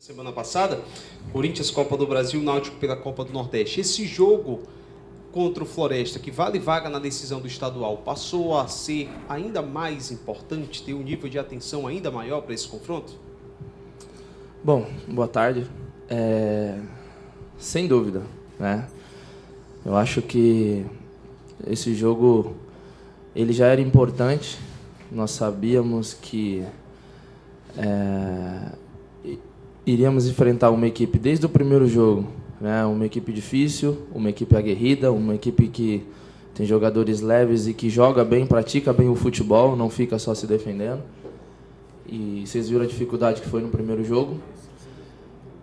Semana passada, Corinthians Copa do Brasil, Náutico pela Copa do Nordeste. Esse jogo contra o Floresta, que vale vaga na decisão do estadual, passou a ser ainda mais importante, ter um nível de atenção ainda maior para esse confronto? Bom, boa tarde. Sem dúvida, né? Eu acho que esse jogo ele já era importante. Nós sabíamos que iríamos enfrentar uma equipe desde o primeiro jogo, né? Uma equipe difícil, uma equipe aguerrida, uma equipe que tem jogadores leves e que joga bem, pratica bem o futebol, não fica só se defendendo. E vocês viram a dificuldade que foi no primeiro jogo.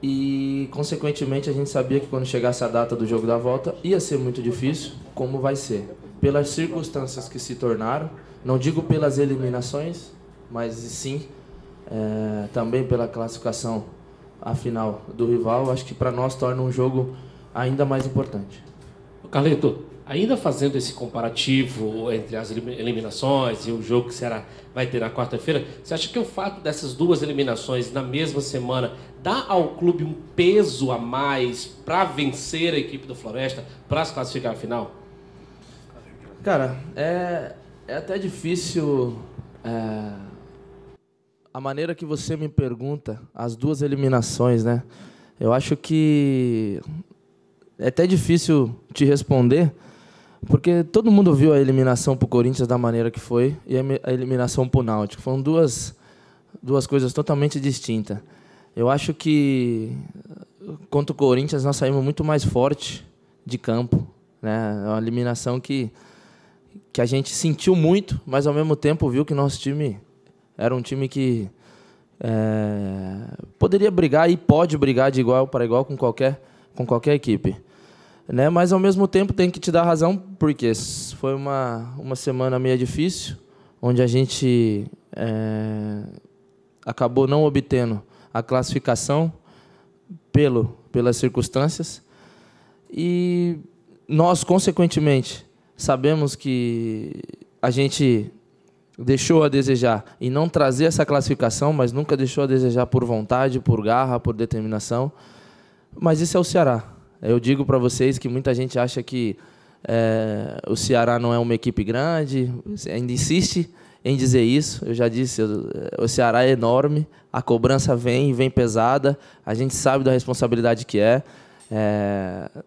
E, consequentemente, a gente sabia que quando chegasse a data do jogo da volta ia ser muito difícil, como vai ser. Pelas circunstâncias que se tornaram, não digo pelas eliminações, mas sim também pela classificação à final do rival, acho que para nós torna um jogo ainda mais importante. Carleto, ainda fazendo esse comparativo entre as eliminações e o jogo que vai ter na quarta-feira, você acha que o fato dessas duas eliminações na mesma semana dá ao clube um peso a mais para vencer a equipe do Floresta, para se classificar na final? Cara, é até difícil a maneira que você me pergunta, as duas eliminações, né? Eu acho que é até difícil te responder, porque todo mundo viu a eliminação para o Corinthians da maneira que foi e a eliminação para o Náutico. Foram duas coisas totalmente distintas. Eu acho que contra o Corinthians nós saímos muito mais forte de campo, né? É uma eliminação que a gente sentiu muito, mas ao mesmo tempo viu que nosso time era um time que poderia brigar e pode brigar de igual para igual com qualquer equipe, né? Mas ao mesmo tempo tem que te dar razão, porque foi uma semana meio difícil, onde a gente acabou não obtendo a classificação pelas circunstâncias, e nós, consequentemente, sabemos que a gente deixou a desejar em não trazer essa classificação, mas nunca deixou a desejar por vontade, por garra, por determinação. Mas isso é o Ceará. Eu digo para vocês que muita gente acha que o Ceará não é uma equipe grande, ainda insiste em dizer isso. Eu já disse, o Ceará é enorme, a cobrança vem pesada, a gente sabe da responsabilidade que é.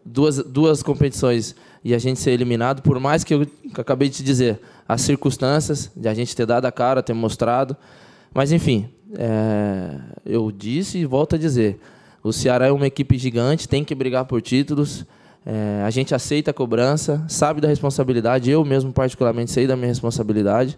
Duas competições e a gente ser eliminado, por mais que eu acabei de te dizer, as circunstâncias de a gente ter dado a cara, ter mostrado, mas enfim, eu disse e volto a dizer, o Ceará é uma equipe gigante, tem que brigar por títulos, a gente aceita a cobrança, sabe da responsabilidade, eu mesmo particularmente sei da minha responsabilidade,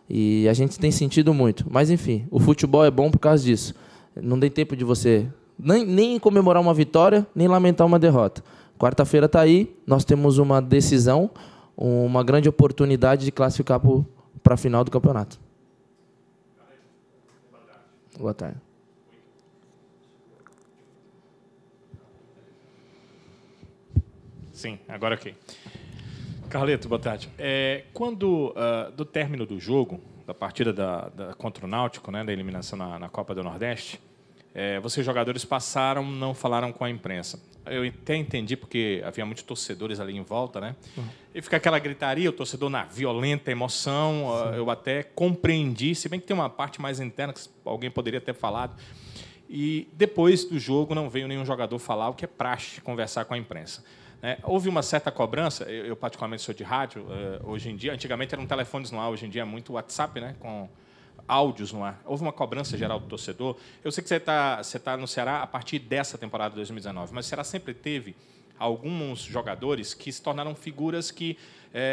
e a gente tem sentido muito, mas enfim, o futebol é bom por causa disso, não tem tempo de você nem comemorar uma vitória, nem lamentar uma derrota. Quarta-feira está aí, nós temos uma decisão, uma grande oportunidade de classificar para a final do campeonato. Boa tarde. Sim, agora ok. Carleto, boa tarde. Quando, do término do jogo, da partida contra o Náutico, né, da eliminação na Copa do Nordeste, vocês, jogadores, não falaram com a imprensa. Eu até entendi, porque havia muitos torcedores ali em volta, né? E fica aquela gritaria, o torcedor na violenta emoção. Eu até compreendi, se bem que tem uma parte mais interna que alguém poderia ter falado. E depois do jogo não veio nenhum jogador falar, o que é praxe, conversar com a imprensa. Houve uma certa cobrança, eu particularmente sou de rádio, hoje em dia, antigamente eram telefones no ar, hoje em dia é muito WhatsApp, né, com áudios no ar. Houve uma cobrança geral do torcedor. Eu sei que você tá no Ceará a partir dessa temporada de 2019, mas o Ceará sempre teve alguns jogadores que se tornaram figuras que,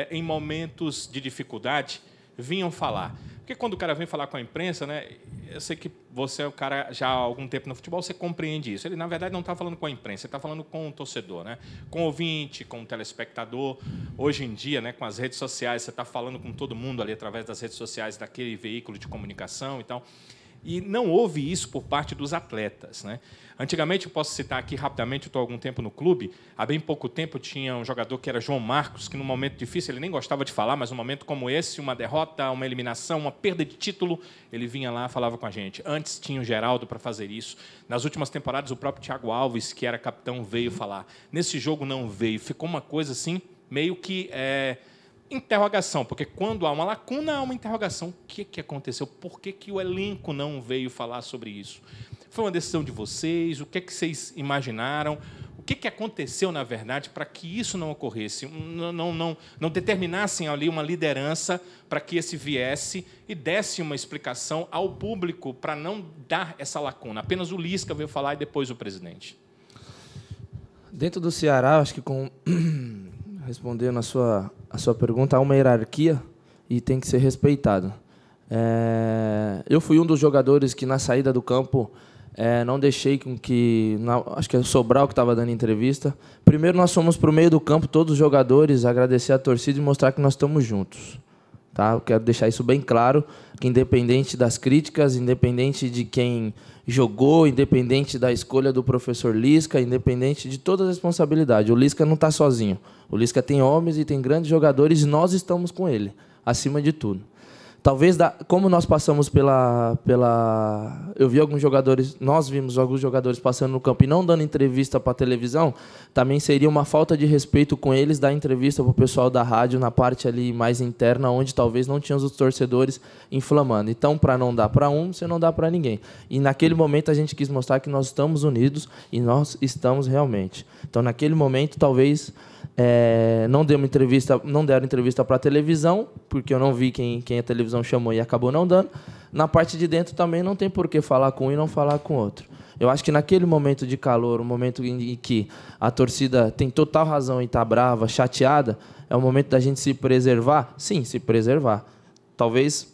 em momentos de dificuldade, vinham falar. Porque quando o cara vem falar com a imprensa, né, eu sei que você é o cara já há algum tempo no futebol, você compreende isso. Ele, na verdade, não está falando com a imprensa, ele está falando com o torcedor, né? Com o ouvinte, com o telespectador. Hoje em dia, né, com as redes sociais, você está falando com todo mundo ali através das redes sociais daquele veículo de comunicação. Então, E não houve isso por parte dos atletas, né? Antigamente, eu posso citar aqui rapidamente, eu estou há algum tempo no clube, há bem pouco tempo tinha um jogador que era João Marcos, que num momento difícil, ele nem gostava de falar, mas num momento como esse, uma derrota, uma eliminação, uma perda de título, ele vinha lá e falava com a gente. Antes tinha o Geraldo para fazer isso. Nas últimas temporadas, o próprio Thiago Alves, que era capitão, veio falar. Nesse jogo não veio, ficou uma coisa assim, meio que interrogação, porque quando há uma lacuna, há uma interrogação. O que aconteceu? Por que o elenco não veio falar sobre isso? Foi uma decisão de vocês? O que vocês imaginaram? O que aconteceu, na verdade, para que isso não ocorresse? Não determinassem ali uma liderança para que esse viesse e desse uma explicação ao público para não dar essa lacuna. Apenas o Lisca veio falar e depois o presidente. Dentro do Ceará, acho que respondendo a sua pergunta, há uma hierarquia e tem que ser respeitado. Eu fui um dos jogadores que, na saída do campo, não deixei com que... acho que é o Sobral que estava dando entrevista. Primeiro, nós fomos para o meio do campo, todos os jogadores, agradecer a torcida e mostrar que nós estamos juntos. Tá? Eu quero deixar isso bem claro, que independente das críticas, independente de quem jogou, independente da escolha do professor Lisca, independente de toda a responsabilidade, o Lisca não está sozinho. O Lisca tem homens e tem grandes jogadores e nós estamos com ele, acima de tudo. Talvez, como nós passamos eu vi alguns jogadores, nós vimos alguns jogadores passando no campo e não dando entrevista para a televisão, também seria uma falta de respeito com eles dar entrevista para o pessoal da rádio na parte ali mais interna, onde talvez não tínhamos os torcedores inflamando. Então, para não dar para um, você não dá para ninguém. E naquele momento a gente quis mostrar que nós estamos unidos e nós estamos realmente. Então, naquele momento, talvez... não deram entrevista para a televisão, porque eu não vi quem a televisão chamou e acabou não dando. Na parte de dentro também não tem por que falar com um e não falar com outro. Eu acho que naquele momento de calor, o momento em que a torcida tem total razão em estar brava, chateada, é o momento da gente se preservar? Sim, se preservar. Talvez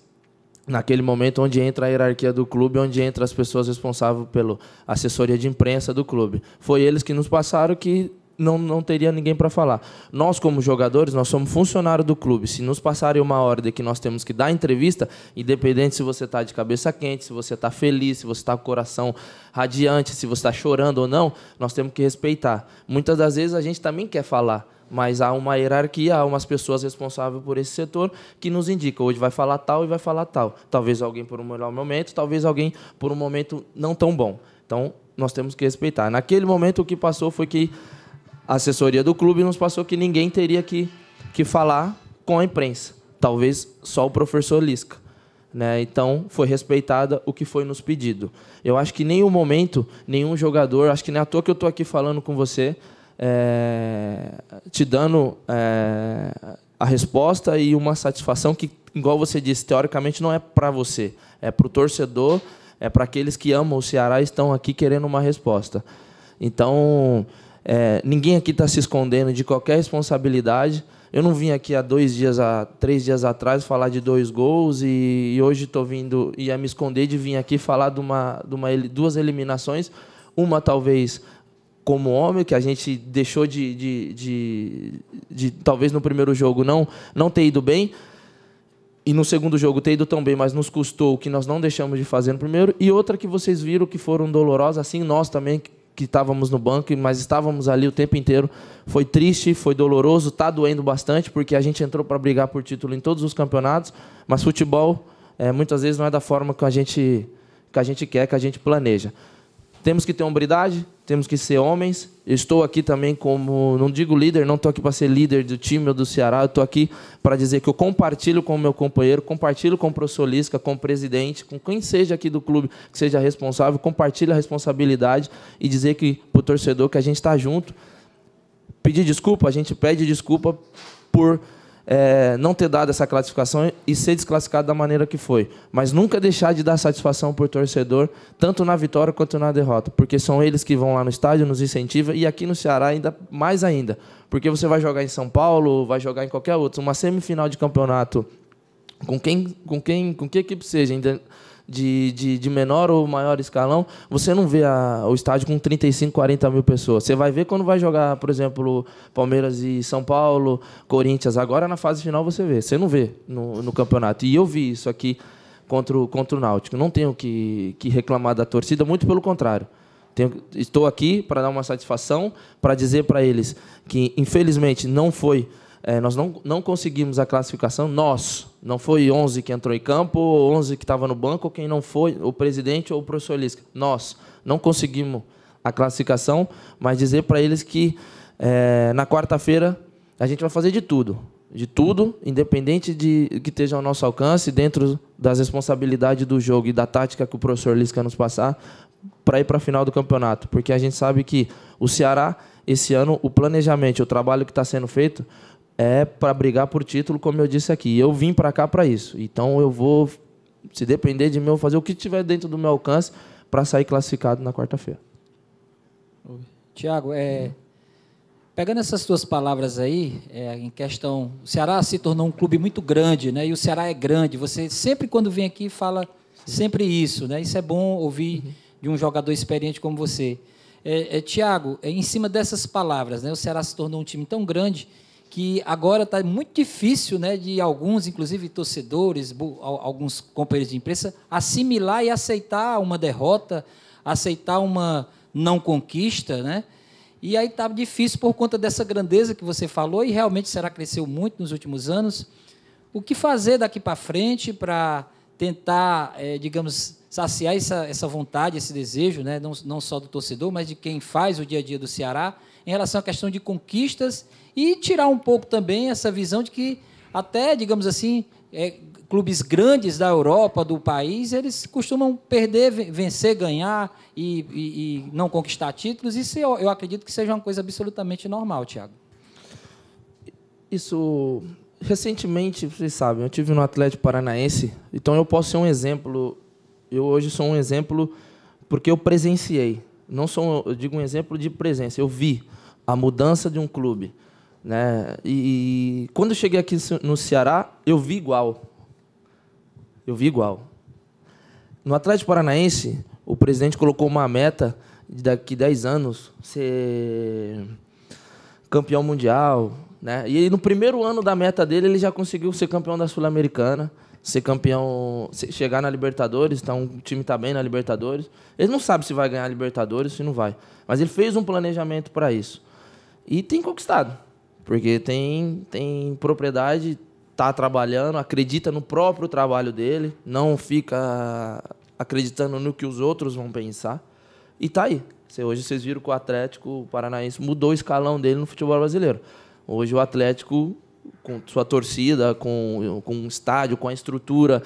naquele momento onde entra a hierarquia do clube, onde entra as pessoas responsáveis pela assessoria de imprensa do clube. Foi eles que nos passaram que não teria ninguém para falar. Nós, como jogadores, nós somos funcionários do clube. Se nos passarem uma ordem que nós temos que dar entrevista, independente se você está de cabeça quente, se você está feliz, se você está com o coração radiante, se você está chorando ou não, nós temos que respeitar. Muitas das vezes a gente também quer falar, mas há uma hierarquia, há umas pessoas responsáveis por esse setor que nos indicam, hoje vai falar tal e vai falar tal. Talvez alguém por um melhor momento, talvez alguém por um momento não tão bom. Então, nós temos que respeitar. Naquele momento, o que passou foi que a assessoria do clube nos passou que ninguém teria que falar com a imprensa. Talvez só o professor Lisca. Né? Então, foi respeitada o que foi nos pedido. Eu acho que em nenhum momento, nenhum jogador... Acho que nem à toa que eu estou aqui falando com você, te dando a resposta e uma satisfação que, igual você disse, teoricamente não é para você. É para o torcedor, é para aqueles que amam o Ceará e estão aqui querendo uma resposta. Então... ninguém aqui está se escondendo de qualquer responsabilidade. Eu não vim aqui há 3 dias atrás falar de 2 gols e hoje estou vindo ia me esconder de vir aqui falar de 2 eliminações. Uma talvez como homem, que a gente deixou de talvez no primeiro jogo não ter ido bem, e no segundo jogo ter ido tão bem, mas nos custou o que nós não deixamos de fazer no primeiro, e outra que vocês viram que foram dolorosas, assim nós também, que estávamos no banco, mas estávamos ali o tempo inteiro. Foi triste, foi doloroso, está doendo bastante, porque a gente entrou para brigar por título em todos os campeonatos, mas futebol, muitas vezes, não é da forma que a gente quer, que a gente planeja. Temos que ter hombridade, temos que ser homens. Eu estou aqui também como, não digo líder, não estou aqui para ser líder do time ou do Ceará, eu estou aqui para dizer que eu compartilho com o meu companheiro, compartilho com o professor Lisca, com o presidente, com quem seja aqui do clube que seja responsável, compartilho a responsabilidade e dizer que para o torcedor que a gente está junto. Pedir desculpa, a gente pede desculpa por não ter dado essa classificação e ser desclassificado da maneira que foi. Mas nunca deixar de dar satisfação por torcedor, tanto na vitória quanto na derrota, porque são eles que vão lá no estádio, nos incentivam, e aqui no Ceará ainda mais ainda, porque você vai jogar em São Paulo, vai jogar em qualquer outro, uma semifinal de campeonato, com que equipe seja, ainda de menor ou maior escalão, você não vê o estádio com 35, 40 mil pessoas. Você vai ver quando vai jogar, por exemplo, Palmeiras e São Paulo, Corinthians. Agora, na fase final, você vê. Você não vê no campeonato. E eu vi isso aqui contra o Náutico. Não tenho que reclamar da torcida, muito pelo contrário. Estou aqui para dar uma satisfação, para dizer para eles que, infelizmente, não foi... nós não conseguimos a classificação, não foi 11 que entrou em campo, ou 11 que estava no banco, ou quem não foi, o presidente ou o professor Lisca. Nós não conseguimos a classificação, mas dizer para eles que na quarta-feira a gente vai fazer de tudo, independente de que esteja ao nosso alcance, dentro das responsabilidades do jogo e da tática que o professor Lisca nos passar, para ir para a final do campeonato. Porque a gente sabe que o Ceará, esse ano, o planejamento, o trabalho que está sendo feito é para brigar por título, como eu disse aqui. Eu vim para cá para isso. Então, eu vou, se depender de mim, eu vou fazer o que tiver dentro do meu alcance para sair classificado na quarta-feira. Tiago, pegando essas tuas palavras aí, em questão... O Ceará se tornou um clube muito grande, né? E o Ceará é grande. Você sempre, quando vem aqui, fala sempre isso, né? Isso é bom ouvir de um jogador experiente como você. Tiago, em cima dessas palavras, né? O Ceará se tornou um time tão grande que agora está muito difícil, né, de alguns, inclusive torcedores, alguns companheiros de imprensa, assimilar e aceitar uma derrota, aceitar uma não conquista, né? E aí está difícil por conta dessa grandeza que você falou, e realmente o Ceará cresceu muito nos últimos anos. O que fazer daqui para frente para tentar, digamos, saciar essa vontade, esse desejo, né, não só do torcedor, mas de quem faz o dia a dia do Ceará, em relação à questão de conquistas, e tirar um pouco também essa visão de que até, digamos assim, clubes grandes da Europa, do país, eles costumam perder, vencer, ganhar e não conquistar títulos. Isso eu acredito que seja uma coisa absolutamente normal, Tiago. Isso, recentemente, vocês sabem, eu tive no Atlético Paranaense, então eu posso ser um exemplo. Eu hoje sou um exemplo porque eu presenciei. Eu digo um exemplo de presença. Eu vi a mudança de um clube, né? E quando eu cheguei aqui no Ceará, eu vi igual. No Atlético Paranaense, o presidente colocou uma meta de daqui 10 anos ser campeão mundial, né? E no primeiro ano da meta dele, ele já conseguiu ser campeão da Sul-Americana, ser campeão, chegar na Libertadores. Então, o time está bem na Libertadores. Ele não sabe se vai ganhar a Libertadores, se não vai. Mas ele fez um planejamento para isso. E tem conquistado, porque tem propriedade, está trabalhando, acredita no próprio trabalho dele, não fica acreditando no que os outros vão pensar. E está aí. Hoje vocês viram que o Atlético Paranaense mudou o escalão dele no futebol brasileiro. Hoje o Atlético, com sua torcida, com o estádio, com a estrutura,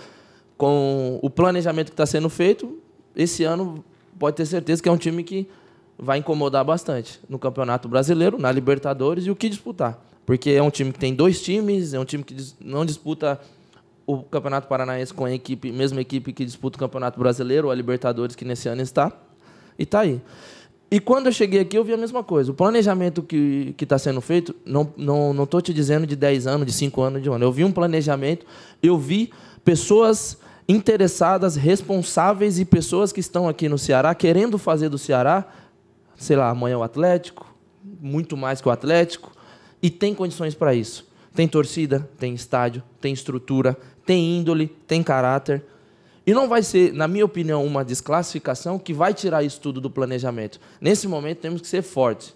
com o planejamento que está sendo feito, esse ano pode ter certeza que é um time que vai incomodar bastante no Campeonato Brasileiro, na Libertadores, e o que disputar. Porque é um time que tem 2 times, é um time que não disputa o Campeonato Paranaense com a mesma equipe que disputa o Campeonato Brasileiro, ou a Libertadores, que nesse ano está, e está aí. E quando eu cheguei aqui, eu vi a mesma coisa. O planejamento que está sendo feito, não estou te dizendo de 10 anos, de 5 anos, de um ano. Eu vi um planejamento, eu vi pessoas interessadas, responsáveis, e pessoas que estão aqui no Ceará, querendo fazer do Ceará, sei lá, amanhã o Atlético, muito mais que o Atlético, e tem condições para isso. Tem torcida, tem estádio, tem estrutura, tem índole, tem caráter. E não vai ser, na minha opinião, uma desclassificação que vai tirar isso tudo do planejamento. Nesse momento, temos que ser fortes.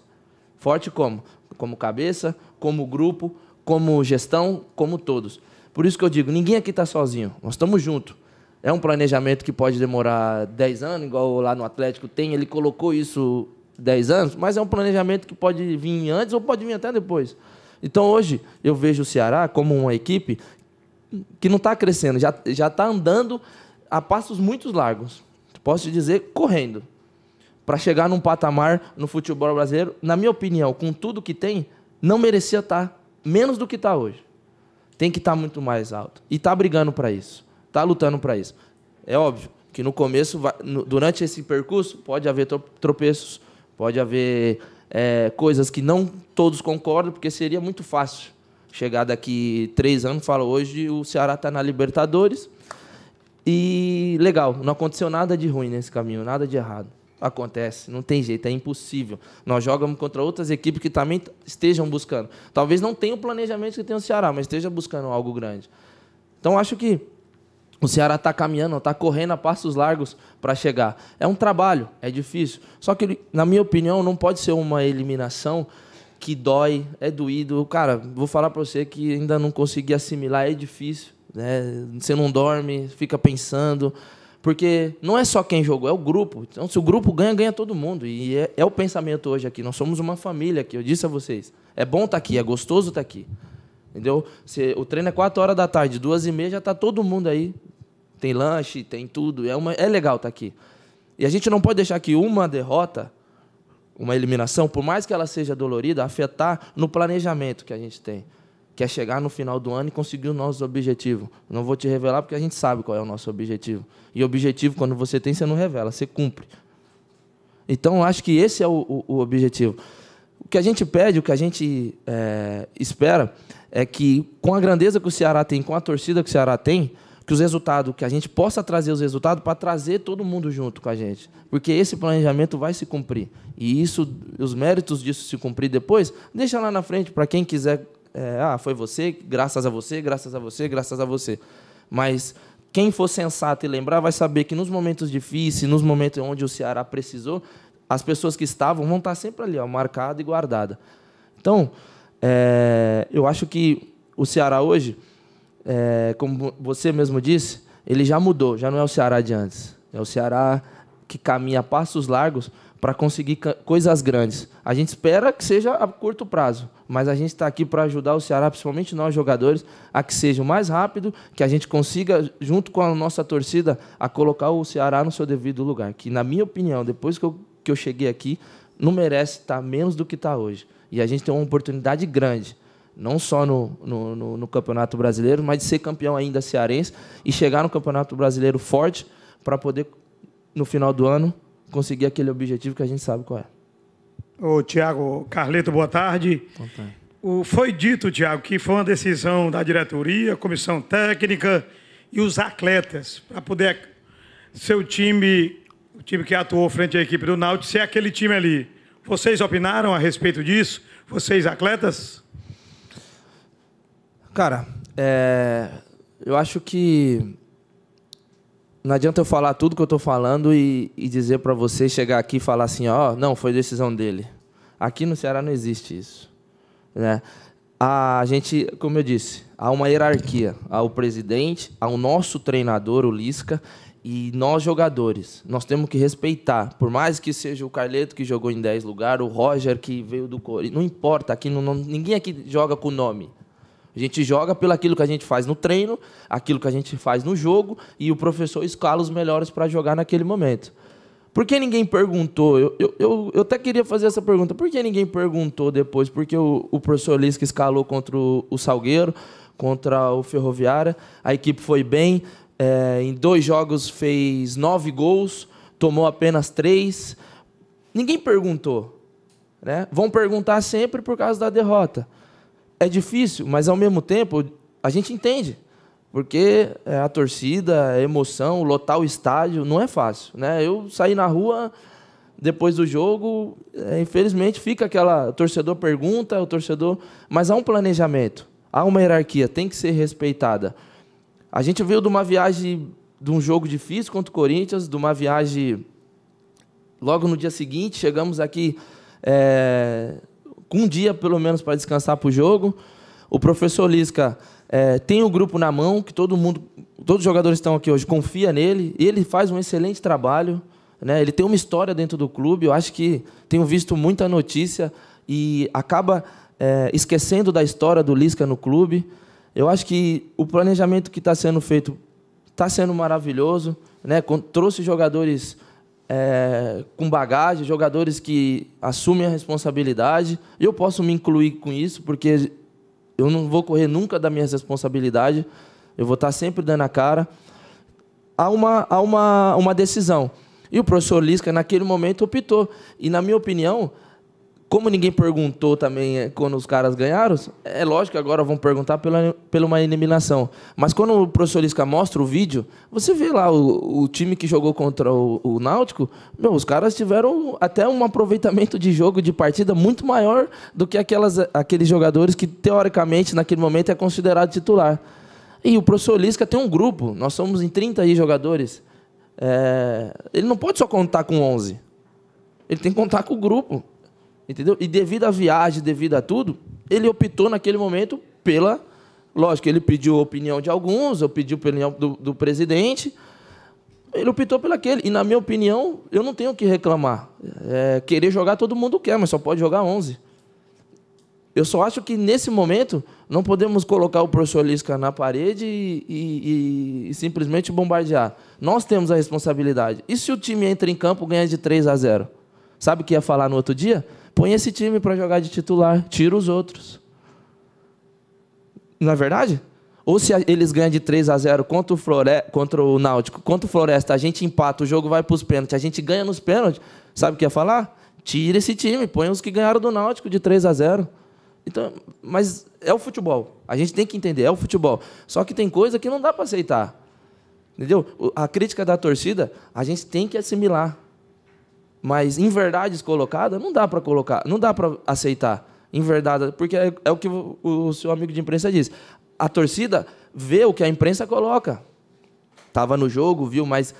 Forte como? Como cabeça, como grupo, como gestão, como todos. Por isso que eu digo, ninguém aqui está sozinho. Nós estamos juntos. É um planejamento que pode demorar 10 anos, igual lá no Atlético tem. Ele colocou isso 10 anos, mas é um planejamento que pode vir antes ou pode vir até depois. Então, hoje, eu vejo o Ceará como uma equipe que não está crescendo, já está andando a passos muito largos. Posso te dizer, correndo. Para chegar num patamar no futebol brasileiro, na minha opinião, com tudo que tem, não merecia estar menos do que está hoje. Tem que estar muito mais alto. E está brigando para isso. Está lutando para isso. É óbvio que no começo, durante esse percurso, pode haver tropeços, pode haver coisas que não todos concordam, porque seria muito fácil chegar daqui 3 anos e falar, hoje o Ceará está na Libertadores e legal, não aconteceu nada de ruim nesse caminho, nada de errado. Acontece, não tem jeito, é impossível. Nós jogamos contra outras equipes que também estejam buscando. Talvez não tenha o planejamento que tem o Ceará, mas esteja buscando algo grande. Então, acho que O Ceará está caminhando, está correndo a passos largos para chegar. É um trabalho, é difícil. Só que, na minha opinião, não pode ser uma eliminação que dói, é doído. Cara, vou falar para você que ainda não consegui assimilar, é difícil. Né? Você não dorme, fica pensando. Porque não é só quem jogou, é o grupo. Então, se o grupo ganha, ganha todo mundo. E é o pensamento hoje aqui. Nós somos uma família aqui, eu disse a vocês. É bom estar aqui, é gostoso estar aqui. Entendeu? O treino é 4 horas da tarde, 2h30 já está todo mundo aí. Tem lanche, tem tudo. É legal estar aqui. E a gente não pode deixar que uma derrota, uma eliminação, por mais que ela seja dolorida, afetar no planejamento que a gente tem. Que é chegar no final do ano e conseguir o nosso objetivo. Não vou te revelar porque a gente sabe qual é o nosso objetivo. E objetivo, quando você tem, você não revela, você cumpre. Então, acho que esse é o objetivo. O que a gente pede, o que a gente espera, é que, com a grandeza que o Ceará tem, com a torcida que o Ceará tem, que os resultados, que a gente possa trazer os resultados para trazer todo mundo junto com a gente. Porque esse planejamento vai se cumprir. E os méritos disso se cumprir depois, deixa lá na frente para quem quiser. Foi você, graças a você, graças a você, graças a você. Mas quem for sensato e lembrar vai saber que nos momentos difíceis, nos momentos onde o Ceará precisou, as pessoas que estavam vão estar sempre ali, marcada e guardada. Então, eu acho que o Ceará hoje, como você mesmo disse, ele já mudou, já não é o Ceará de antes. É o Ceará que caminha a passos largos para conseguir coisas grandes. A gente espera que seja a curto prazo, mas a gente está aqui para ajudar o Ceará, principalmente nós jogadores, a que seja o mais rápido, que a gente consiga, junto com a nossa torcida, a colocar o Ceará no seu devido lugar. Que, na minha opinião, depois que eu cheguei aqui, não merece estar menos do que está hoje. E a gente tem uma oportunidade grande, não só no Campeonato Brasileiro, mas de ser campeão ainda cearense e chegar no Campeonato Brasileiro forte para poder, no final do ano, conseguir aquele objetivo que a gente sabe qual é. Ô, Tiago, Carleto, boa tarde. Boa tarde. Foi dito, Tiago, que foi uma decisão da diretoria, comissão técnica e os atletas, para poder ser o time que atuou frente à equipe do Náutico, ser aquele time ali. Vocês opinaram a respeito disso? Vocês, atletas? Cara, eu acho que não adianta eu falar tudo que eu estou falando e dizer para você chegar aqui e falar assim, não, foi decisão dele. Aqui no Ceará não existe isso. Né? A gente, como eu disse, há uma hierarquia. Há o presidente, há o nosso treinador, o Lisca, e nós jogadores. Nós temos que respeitar. Por mais que seja o Carleto que jogou em 10 lugares, o Roger que veio do Corinthians, não importa. Aqui ninguém aqui joga com nome. A gente joga pelo aquilo que a gente faz no treino, aquilo que a gente faz no jogo, e o professor escala os melhores para jogar naquele momento. Por que ninguém perguntou? Eu até queria fazer essa pergunta. Por que ninguém perguntou depois? Porque o professor Lisca escalou contra o Salgueiro, contra o Ferroviária, a equipe foi bem, em 2 jogos fez 9 gols, tomou apenas 3. Ninguém perguntou. Né? Vão perguntar sempre por causa da derrota. É difícil, mas, ao mesmo tempo, a gente entende. Porque a torcida, a emoção, lotar o estádio, não é fácil. Né? Eu saí na rua, depois do jogo, infelizmente, fica aquela... O torcedor pergunta, mas há um planejamento, há uma hierarquia, tem que ser respeitada. A gente veio de uma viagem, de um jogo difícil contra o Corinthians, de uma viagem... Logo no dia seguinte, chegamos aqui... com um dia, pelo menos, para descansar para o jogo. O professor Lisca tem o grupo na mão, que todos os jogadores que estão aqui hoje confia nele, e ele faz um excelente trabalho. Né? Ele tem uma história dentro do clube, eu acho que tenho visto muita notícia e acaba esquecendo da história do Lisca no clube. Eu acho que o planejamento que está sendo feito está sendo maravilhoso. Né? Trouxe jogadores... com bagagem, jogadores que assumem a responsabilidade. Eu posso me incluir com isso, porque eu não vou correr nunca da minha responsabilidade. Eu vou estar sempre dando a cara. Há uma decisão. E o professor Lisca, naquele momento, optou. E, na minha opinião, como ninguém perguntou também quando os caras ganharam, é lógico que agora vão perguntar pela uma eliminação. Mas quando o professor Lisca mostra o vídeo, você vê lá o time que jogou contra o Náutico, os caras tiveram até um aproveitamento de jogo, de partida, muito maior do que aqueles jogadores que, teoricamente, naquele momento, é considerado titular. E o professor Lisca tem um grupo, nós somos em 30 aí jogadores. Ele não pode só contar com 11. Ele tem que contar com o grupo. Entendeu? E devido à viagem, devido a tudo, ele optou naquele momento pela... Lógico, ele pediu a opinião de alguns, eu pedi a opinião do presidente, ele optou pelo aquele. E, na minha opinião, eu não tenho o que reclamar. Querer jogar todo mundo quer, mas só pode jogar 11. Eu só acho que, nesse momento, não podemos colocar o professor Lisca na parede e simplesmente bombardear. Nós temos a responsabilidade. E se o time entra em campo e ganha de 3-0? Sabe o que ia falar no outro dia? Põe esse time para jogar de titular, tira os outros. Não é verdade? Ou se eles ganham de 3-0 contra o Náutico, contra o Floresta, a gente empata, o jogo vai para os pênaltis, a gente ganha nos pênaltis, sabe o que ia falar? Tira esse time, põe os que ganharam do Náutico de 3-0. Então, mas é o futebol. A gente tem que entender, é o futebol. Só que tem coisa que não dá para aceitar. Entendeu? A crítica da torcida, a gente tem que assimilar. Mas em verdades colocadas, não dá para colocar, não dá para aceitar. Em verdade, porque é o que o seu amigo de imprensa diz. A torcida vê o que a imprensa coloca. Estava no jogo, viu, mas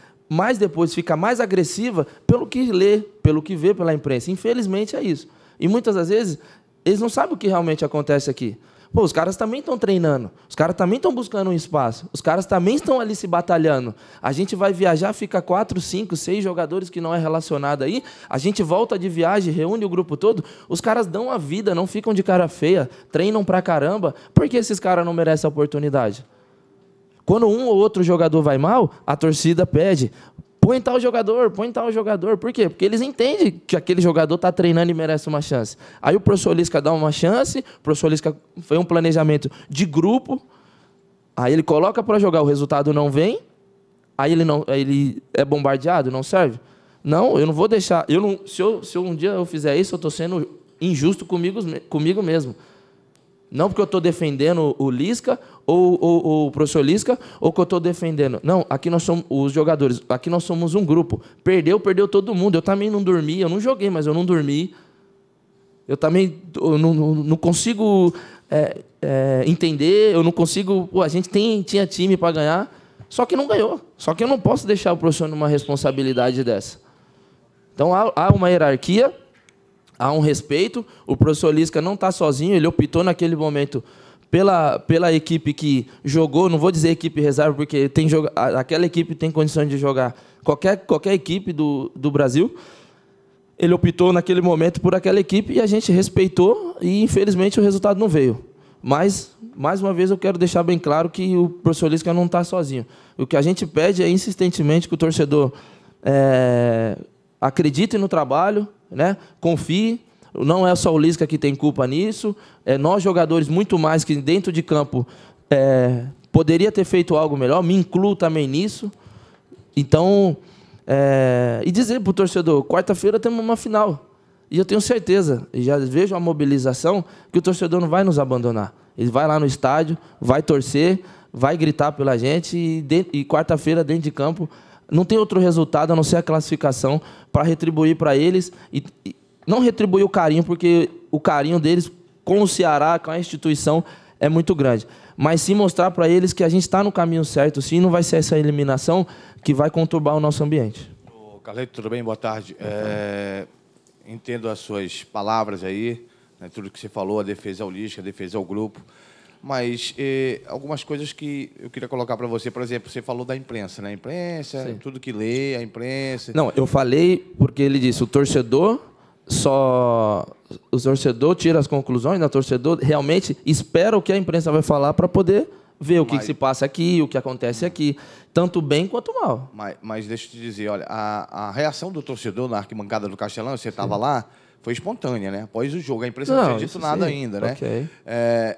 depois fica mais agressiva pelo que lê, pelo que vê pela imprensa. Infelizmente é isso. E muitas das vezes eles não sabem o que realmente acontece aqui. Pô, os caras também estão treinando, os caras também estão buscando um espaço, os caras também estão ali se batalhando. A gente vai viajar, fica 4, 5, 6 jogadores que não é relacionado aí, a gente volta de viagem, reúne o grupo todo, os caras dão a vida, não ficam de cara feia, treinam pra caramba. Por que esses caras não merecem a oportunidade? Quando um ou outro jogador vai mal, a torcida pede, põe tal jogador, põe tal jogador. Por quê? Porque eles entendem que aquele jogador está treinando e merece uma chance. Aí o professor Lisca dá uma chance, o professor Lisca foi um planejamento de grupo, aí ele coloca para jogar, o resultado não vem, aí ele é bombardeado, não serve? Não, eu não vou deixar... Se um dia eu fizer isso, eu estou sendo injusto comigo mesmo. Não porque eu estou defendendo o Lisca ou o professor Lisca, ou que eu estou defendendo. Não, aqui nós somos os jogadores, aqui nós somos um grupo. Perdeu todo mundo. Eu também não dormi, eu não joguei, mas eu não dormi. Eu também não consigo entender, eu não consigo... Pô, a gente tinha time para ganhar, só que não ganhou. Só que eu não posso deixar o professor numa responsabilidade dessa. Então, há uma hierarquia, há um respeito. O professor Lisca não está sozinho, ele optou naquele momento pela equipe que jogou, não vou dizer equipe reserva, porque aquela equipe tem condições de jogar qualquer equipe do Brasil. Ele optou naquele momento por aquela equipe e a gente respeitou e, infelizmente, o resultado não veio. Mas, mais uma vez, eu quero deixar bem claro que o professor Lisca não está sozinho. O que a gente pede é, insistentemente, que o torcedor acredite no trabalho, né? Confie. Não é só o Lisca que tem culpa nisso. Nós, jogadores, muito mais que dentro de campo, poderia ter feito algo melhor. Me incluo também nisso. Então, e dizer para o torcedor, quarta-feira temos uma final. E eu tenho certeza, e já vejo a mobilização, que o torcedor não vai nos abandonar. Ele vai lá no estádio, vai torcer, vai gritar pela gente e quarta-feira, dentro de campo, não tem outro resultado a não ser a classificação para retribuir para eles. E não retribuir o carinho, porque o carinho deles com o Ceará, com a instituição, é muito grande. Mas sim mostrar para eles que a gente está no caminho certo, sim, não vai ser essa eliminação que vai conturbar o nosso ambiente. Carleto, tudo bem? Boa tarde. Entendo as suas palavras aí, né, tudo que você falou, a defesa ao Lisca, a defesa ao grupo, mas algumas coisas que eu queria colocar para você. Por exemplo, você falou da imprensa, né? A imprensa, sim, tudo que lê, a imprensa... Não, eu falei porque ele disse, o torcedor tira as conclusões, né? O torcedor realmente espera o que a imprensa vai falar para poder ver o que se passa aqui, o que acontece aqui, tanto bem quanto mal. Mas deixa eu te dizer, olha, a reação do torcedor na arquibancada do Castelão, você estava lá, foi espontânea, né? Após o jogo, a imprensa não tinha dito nada ainda, né? Okay.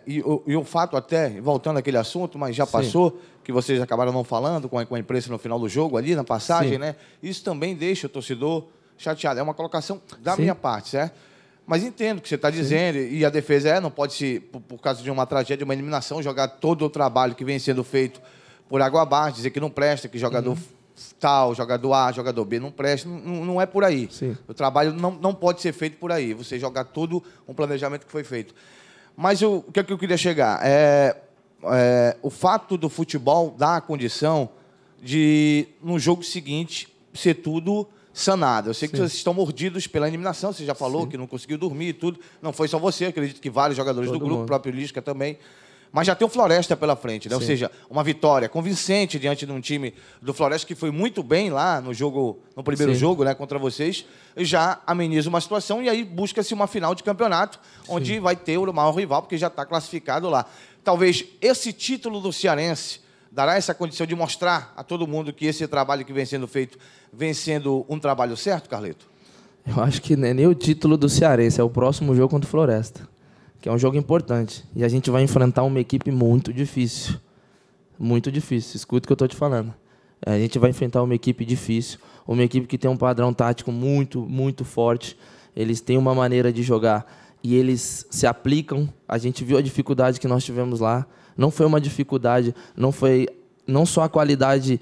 E o fato até, voltando àquele assunto, mas já passou, que vocês acabaram não falando com a imprensa no final do jogo ali, na passagem, né? Isso também deixa o torcedor chateado. É uma colocação da minha parte, certo? Mas entendo o que você está dizendo, e a defesa não pode se, por causa de uma tragédia, uma eliminação, jogar todo o trabalho que vem sendo feito por água abaixo, dizer que não presta, que jogador tal, jogador A, jogador B não presta, não é por aí. Sim. O trabalho não pode ser feito por aí, você jogar todo um planejamento que foi feito. Mas o que é que eu queria chegar? o fato do futebol dar a condição de, no jogo seguinte, ser tudo sanado. Eu sei que vocês estão mordidos pela eliminação, você já falou que não conseguiu dormir e tudo. Não foi só você, acredito que vários jogadores do grupo, o próprio Lisca também. Mas já tem o Floresta pela frente, né? Ou seja, uma vitória convincente diante de um time do Floresta que foi muito bem lá no jogo, no primeiro jogo, né, contra vocês, já ameniza uma situação e aí busca-se uma final de campeonato, onde vai ter o maior rival, porque já está classificado lá. Talvez esse título do cearense dará essa condição de mostrar a todo mundo que esse trabalho que vem sendo feito vem sendo um trabalho certo, Carleto? Eu acho que não é nem o título do cearense, é o próximo jogo contra o Floresta, que é um jogo importante. E a gente vai enfrentar uma equipe muito difícil. Muito difícil. Escuta o que eu estou te falando. A gente vai enfrentar uma equipe difícil, uma equipe que tem um padrão tático muito, muito forte. Eles têm uma maneira de jogar e eles se aplicam. A gente viu a dificuldade que nós tivemos lá. Não foi uma dificuldade, não só a qualidade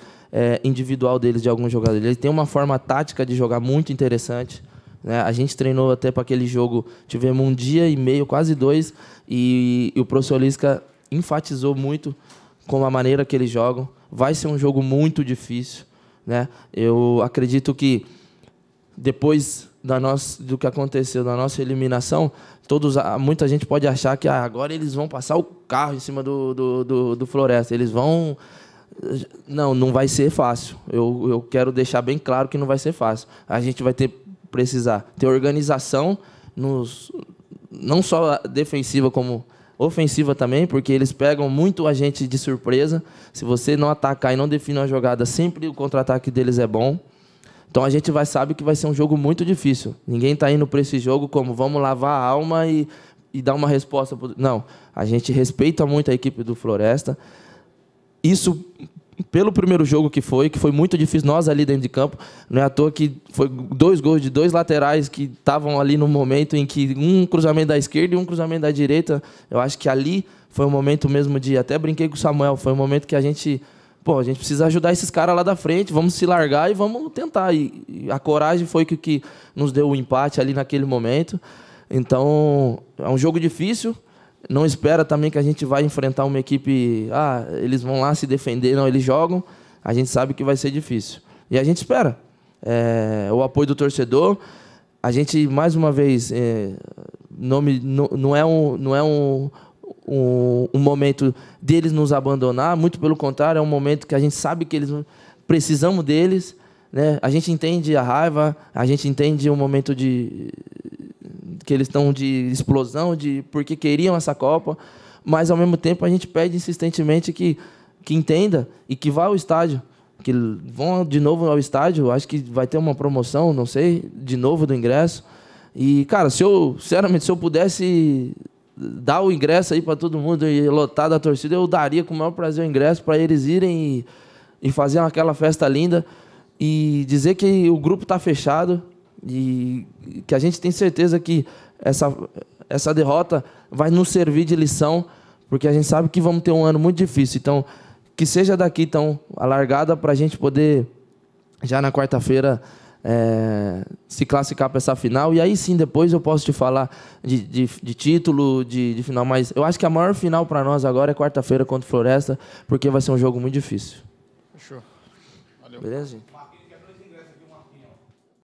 individual deles, de alguns jogadores. Eles têm uma forma tática de jogar muito interessante. Né? A gente treinou até para aquele jogo, tivemos 1 dia e meio, quase 2, e o professor Lisca enfatizou muito com a maneira que eles jogam. Vai ser um jogo muito difícil. Né? Eu acredito que depois do que aconteceu na nossa eliminação, muita gente pode achar que agora eles vão passar o carro em cima do Floresta. Eles vão... Não vai ser fácil. Eu quero deixar bem claro que não vai ser fácil. A gente vai precisar ter organização, não só defensiva como ofensiva também, porque eles pegam muito a gente de surpresa. Se você não atacar e não definir uma jogada, sempre o contra-ataque deles é bom. Então a gente sabe que vai ser um jogo muito difícil. Ninguém está indo para esse jogo como vamos lavar a alma e dar uma resposta. Não, a gente respeita muito a equipe do Floresta. Isso pelo primeiro jogo que foi muito difícil, nós ali dentro de campo. Não é à toa que foi 2 gols de 2 laterais que estavam ali no momento em que um cruzamento da esquerda e um cruzamento da direita. Eu acho que ali foi um momento mesmo de... Até brinquei com o Samuel, foi um momento que a gente precisa ajudar esses caras lá da frente, vamos se largar e vamos tentar. E a coragem foi que nos deu o empate ali naquele momento. Então, é um jogo difícil. Não espera também que a gente vai enfrentar uma equipe... eles vão lá se defender. Não, eles jogam. A gente sabe que vai ser difícil. E a gente espera. O apoio do torcedor. A gente, mais uma vez, não é um momento deles nos abandonar. Muito pelo contrário, é um momento que a gente sabe que eles precisamos deles. Né? A gente entende a raiva. A gente entende o momento que eles estão de explosão, porque queriam essa Copa, mas, ao mesmo tempo, a gente pede insistentemente que entenda e que vá ao estádio, que vão de novo ao estádio. Acho que vai ter uma promoção, não sei, de novo do ingresso. E, cara, sinceramente, se eu pudesse dar o ingresso aí para todo mundo e lotar da torcida, eu daria com o maior prazer o ingresso para eles irem e fazer aquela festa linda e dizer que o grupo está fechado, e que a gente tem certeza que essa derrota vai nos servir de lição, porque a gente sabe que vamos ter um ano muito difícil. Então, que seja daqui a largada para a gente poder, já na quarta-feira, se classificar para essa final. E aí sim, depois eu posso te falar de título, de final. Mas eu acho que a maior final para nós agora é quarta-feira contra o Floresta, porque vai ser um jogo muito difícil. Fechou. Valeu. Beleza, gente?